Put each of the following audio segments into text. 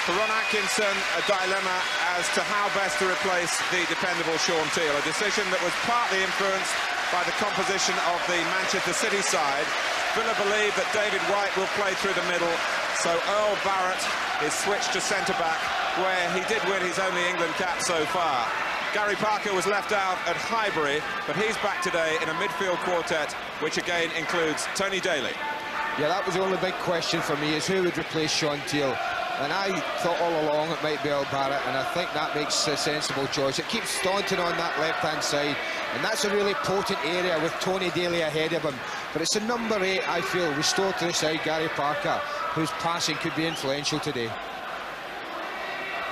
For Ron Atkinson, a dilemma as to how best to replace the dependable Sean Teal, a decision that was partly influenced by the composition of the Manchester City side. Villa believe that David White will play through the middle, so Earl Barrett is switched to centre-back, where he did win his only England cap so far. Garry Parker was left out at Highbury, but he's back today in a midfield quartet, which again includes Tony Daley. Yeah, that was the only big question for me, is who would replace Sean Teal. And I thought all along it might be Earl Barrett, and I think that makes a sensible choice. It keeps Staunton on that left-hand side, and that's a really potent area with Tony Daley ahead of him. But it's the number 8, I feel, restored to the side, Garry Parker, whose passing could be influential today.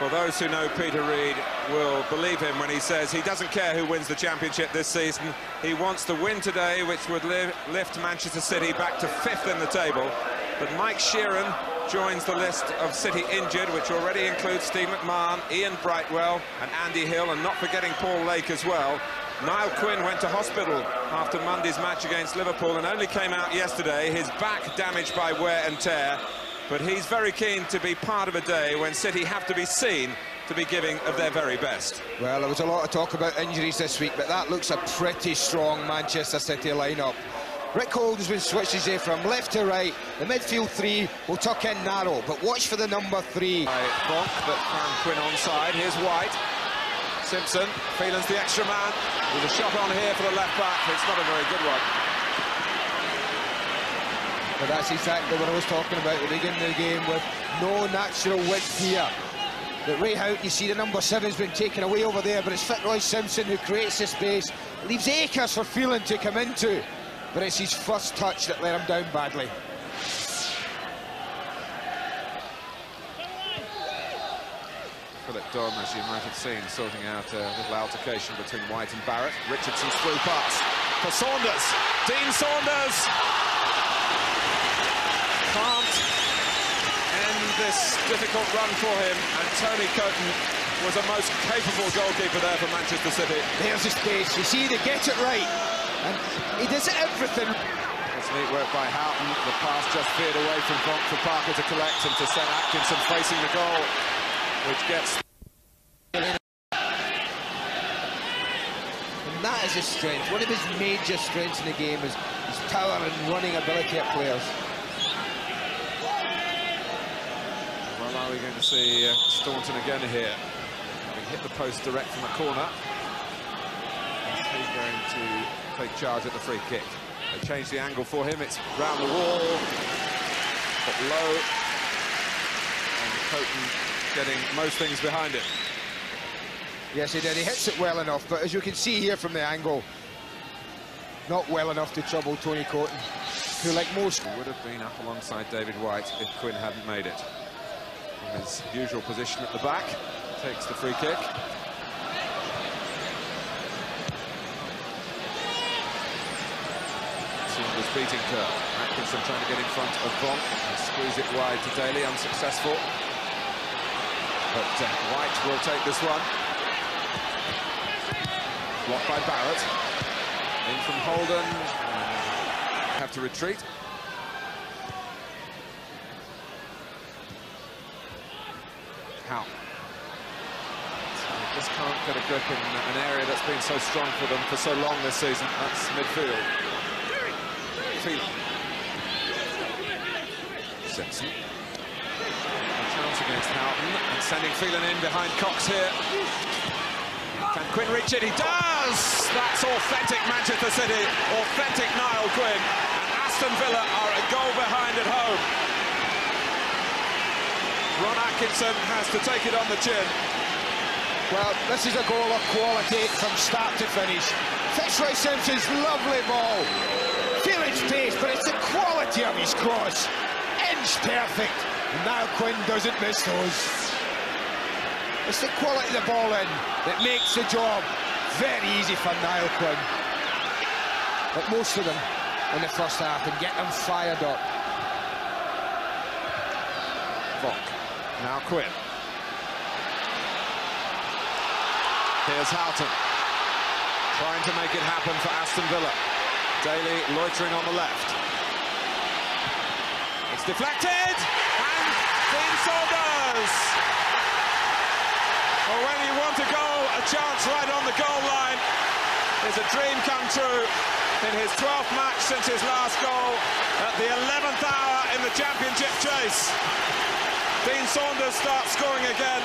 Well, those who know Peter Reid will believe him when he says he doesn't care who wins the championship this season. He wants the win today, which would lift Manchester City back to 5th in the table. But Mike Sheeran joins the list of City injured, which already includes Steve McMahon, Ian Brightwell and Andy Hill, and not forgetting Paul Lake as well. Niall Quinn went to hospital after Monday's match against Liverpool and only came out yesterday, his back damaged by wear and tear. But he's very keen to be part of a day when City have to be seen to be giving of their very best. Well, there was a lot of talk about injuries this week, but that looks a pretty strong Manchester City lineup. Rick Holden's been switched today from left to right. The midfield 3 will tuck in narrow, but watch for the number 3. Vonk, but found Quinn onside. Here's White. Simpson, Phelan's the extra man. With a shot on here for the left back. It's not a very good one. But that's exactly what I was talking about at the beginning of the game, with no natural width here. But Ray Houghton, you see the number 7's been taken away over there, but it's Fitzroy Simpson who creates the space. Leaves acres for Phelan to come into. But it's his first touch that let him down badly. Philip Don, as you might have seen, sorting out a little altercation between White and Barrett. Richardson's through pass for Saunders. Dean Saunders can't end this difficult run for him, and Tony Coton was a most capable goalkeeper there for Manchester City. There's the space. You see, they get it right. And he does everything. It's neat work by Houghton. The pass just veered away from Vonk for Parker to collect and to send Atkinson facing the goal, which gets... And that is his strength. One of his major strengths in the game is his power and running ability of players. Well, are we going to see Staunton again here? Having hit the post direct from the corner. He's going to take charge at the free kick. They change the angle for him. It's round the wall, but low. And Coton getting most things behind it. Yes, he did. He hits it well enough, but as you can see here from the angle, not well enough to trouble Tony Coton, who, like most... would have been up alongside David White if Quinn hadn't made it. From his usual position at the back, takes the free kick. Was beating Curle. Atkinson trying to get in front of Vonk and squeeze it wide to Daley, unsuccessful. But White will take this one. Blocked by Barrett. In from Holden. Have to retreat. How? Just can't get a grip in an area that's been so strong for them for so long this season. That's midfield. Phelan. Simpson. A chance against Houghton and sending Phelan in behind Cox here. Can Quinn reach it? He does! That's authentic Manchester City, authentic Niall Quinn. And Aston Villa are a goal behind at home. Ron Atkinson has to take it on the chin. Well, this is a goal of quality from start to finish. Fitzroy Simpson's lovely ball. Feeling space, but it's the quality of his cross. Inch perfect. And now Quinn doesn't miss those. It's the quality of the ball in that makes the job very easy for Niall Quinn. But most of them in the first half and get them fired up. Vonk. Now Quinn. Here's Houghton. Trying to make it happen for Aston Villa. Daley loitering on the left. It's deflected, and Dean Saunders! Well, when you want a goal, a chance right on the goal line is a dream come true in his 12th match since his last goal at the 11th hour in the championship chase. Dean Saunders starts scoring again.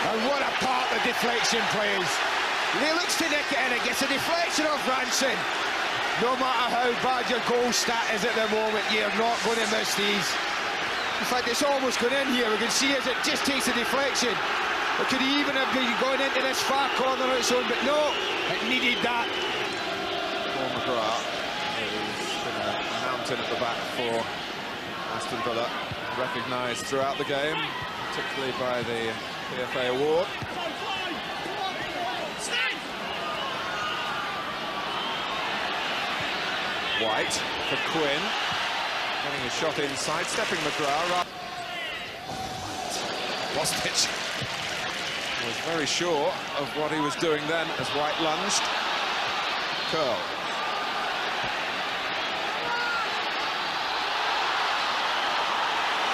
And what a part the deflection plays. He looks to nick it and it gets a deflection off Ranson. No matter how bad your goal stat is at the moment, you're not going to miss these. In fact, it's almost gone in here. We can see as it just takes a deflection. It could even have been going into this far corner on its own, but no, it needed that. Paul McGrath, who's been a mountain at the back for Aston Villa, recognised throughout the game, particularly by the PFA award. White for Quinn, getting a shot inside, stepping McGrath. Bosnich was very sure of what he was doing then as White lunged. Curle.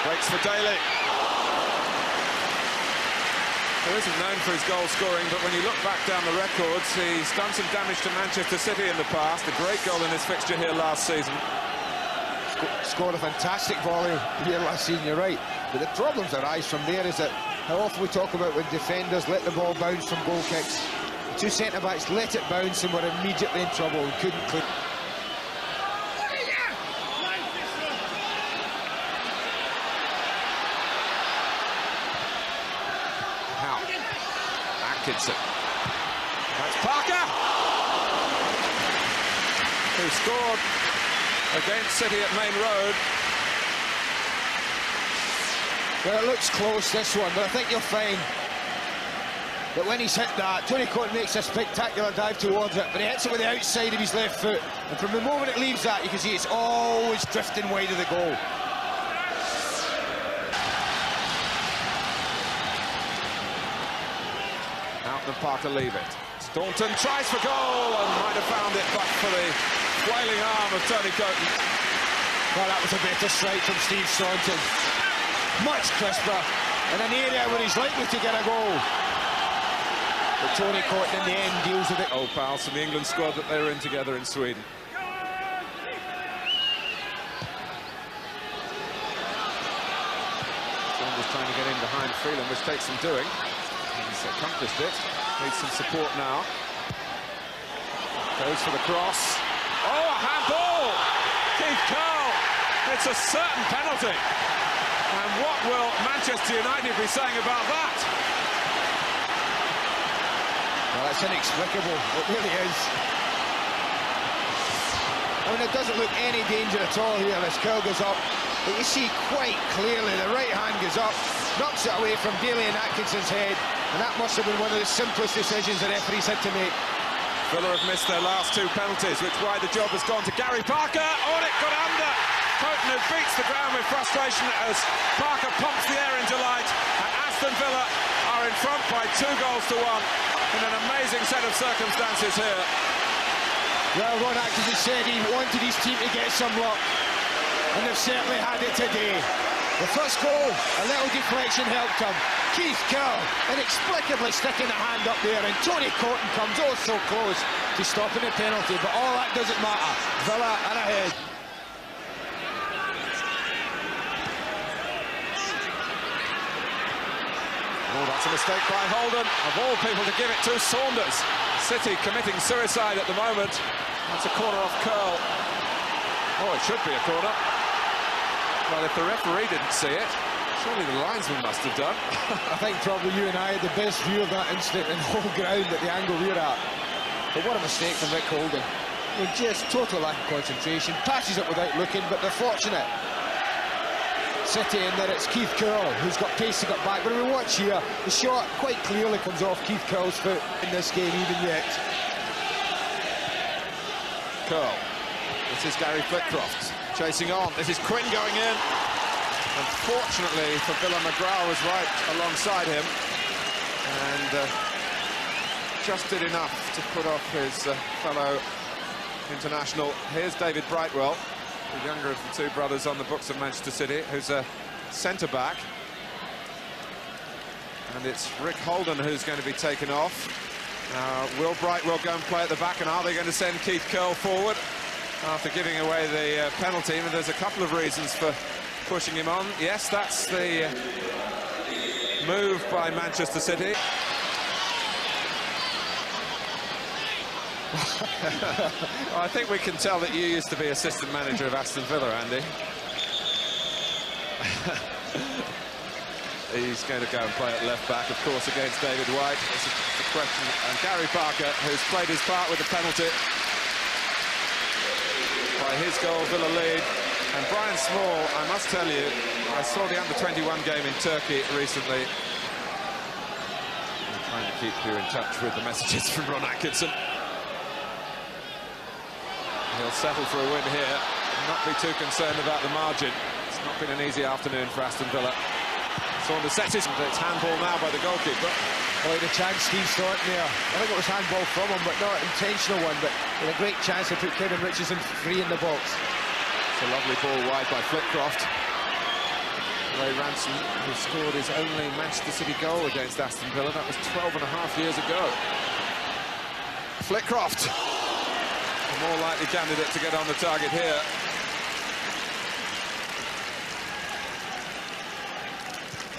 Breaks for Daley. He isn't known for his goal scoring, but when you look back down the records, he's done some damage to Manchester City in the past. A great goal in his fixture here last season. Scored a fantastic volley here last season, you're right. But the problems arise from there is that how often we talk about when defenders let the ball bounce from goal kicks. The two centre-backs let it bounce and were immediately in trouble and couldn't clear. Atkinson. That's Parker, who scored against City at Main Road. Well, it looks close, this one, but I think you'll find that when he's hit that, Tony Coton makes a spectacular dive towards it, but he hits it with the outside of his left foot. And from the moment it leaves that, you can see it's always drifting wide of the goal. And Parker leave it. Staunton tries for goal and might have found it, but for the flailing arm of Tony Coton. Well, that was a better strike from Steve Staunton. Much crisper, in an area where he's likely to get a goal. But Tony Coton in the end deals with it. Old pals from the England squad that they were in together in Sweden. Saunders trying to get in behind Phelan, which takes some doing. He's accomplished it. Needs some support now. Goes for the cross. Oh, a handball! Keith Curle. It's a certain penalty. And what will Manchester United be saying about that? Well, it's inexplicable. It really is. I mean, it doesn't look any danger at all here as Curle goes up. But you see quite clearly the right hand goes up, knocks it away from Daley and Atkinson's head. And that must have been one of the simplest decisions the referees had to make. Villa have missed their last two penalties, which is why the job has gone to Garry Parker. Oh, and it got under. Coton, who beats the ground with frustration as Parker pumps the air into light. And Aston Villa are in front by 2 goals to 1 in an amazing set of circumstances here. Well, Ron Atkinson said he wanted his team to get some luck, and they've certainly had it today. The first goal, a little deflection helped him. Keith Curle inexplicably sticking a hand up there, and Tony Coton comes oh so close to stopping the penalty, but all that doesn't matter. Villa are ahead. Oh, that's a mistake by Holden. Of all people to give it to Saunders. City committing suicide at the moment. That's a corner off Curle. Oh, it should be a corner. Well, if the referee didn't see it, surely the linesman must have done. I think probably you and I had the best view of that incident in the whole ground at the angle we're at. But what a mistake from Rick Holden. I mean, just total lack of concentration. Passes it without looking, but they're fortunate. City in there, it's Keith Curle who's got pace to get back. But we watch here, the shot quite clearly comes off Keith Curle's foot in this game even yet. Curle. This is Gary Flitcroft chasing on. This is Quinn going in. Unfortunately for Villa, McGrath was right alongside him and just did enough to put off his fellow international. Here's David Brightwell. the younger of the two brothers on the books of Manchester City, who's a centre-back. And it's Rick Holden who's going to be taken off. Will Brightwell go and play at the back, and are they going to send Keith Curle forward after giving away the penalty? And there's a couple of reasons for pushing him on. Yes, that's the move by Manchester City. I think we can tell that you used to be assistant manager of Aston Villa, Andy. He's going to go and play at left back, of course, against David White. It's a question. And Garry Parker, who's played his part with the penalty. By his goal, Villa lead. And Bryan Small, I must tell you, I saw the under-21 game in Turkey recently. I'm trying to keep you in touch with the messages from Ron Atkinson. He'll settle for a win here and not be too concerned about the margin. It's not been an easy afternoon for Aston Villa. Saunders sets it. It's handball now by the goalkeeper. Oh, he had a chance, Steve Staunton there. I think it was handball from him, but not an intentional one. But with a great chance to put Kevin Richardson free in the box. It's a lovely ball wide by Flitcroft. Ray Ranson, who scored his only Manchester City goal against Aston Villa. That was 12 and a half years ago. Flitcroft, the more likely candidate to get on the target here.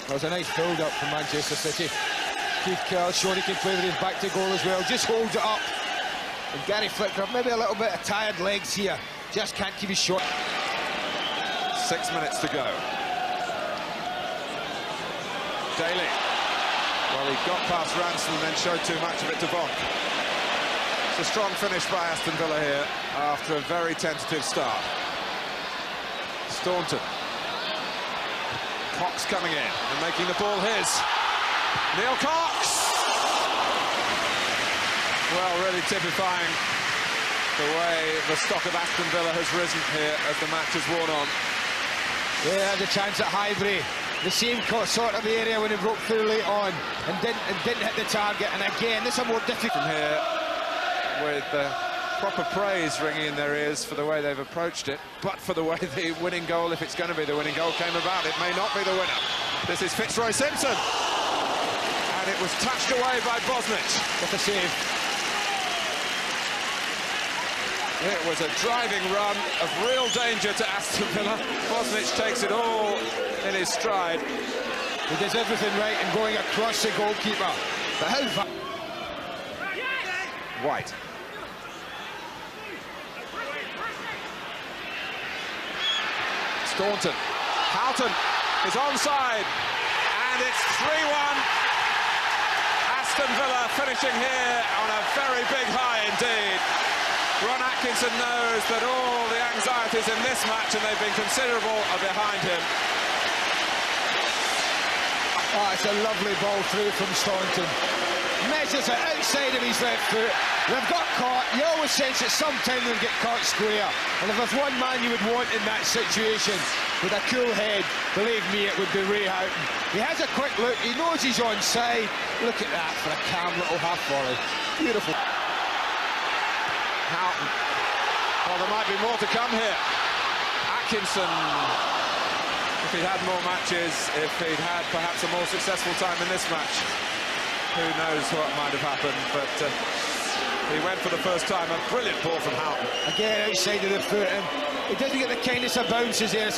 That was a nice build-up from Manchester City. Keith Curle showing he can play with his back to goal as well. Just holds it up. And Gary Flitcroft, maybe a little bit of tired legs here. Just can't keep his shot. 6 minutes to go. Daley. Well, he got past Ranson and then showed too much of it to Vonk. It's a strong finish by Aston Villa here after a very tentative start. Staunton. Cox coming in and making the ball his. Neil Cox! Well, really typifying the way the stock of Aston Villa has risen here as the match has worn on. Yeah, the chance at Highbury. The same sort of area when he broke through late on and didn't hit the target. And again, this is a more difficult... From here, with proper praise ringing in their ears for the way they've approached it, but for the way the winning goal, if it's going to be the winning goal, came about. It may not be the winner. This is Fitzroy Simpson, and it was touched away by Bosnich. What a save. It was a driving run of real danger to Aston Villa. Bosnich takes it all in his stride. He does everything right in going across the goalkeeper. But how far? White. Staunton. Houghton is onside, and it's 3-1. Aston Villa finishing here on a very big high indeed. Ron Atkinson knows that all the anxieties in this match, and they've been considerable, are behind him. Oh, it's a lovely ball through from Staunton. Measures it outside of his left foot. They've got caught. You always sense that sometime they'll get caught square. And if there's one man you would want in that situation with a cool head, believe me, it would be Ray Houghton. He has a quick look. He knows he's onside. Look at that for a calm little half volley. Beautiful. Houghton. Well, there might be more to come here. Atkinson, if he'd had more matches, if he'd had perhaps a more successful time in this match, who knows what might have happened, but he went for the first time. A brilliant ball from Houghton. Again, outside of the foot, and he doesn't get the kindness of bounces there.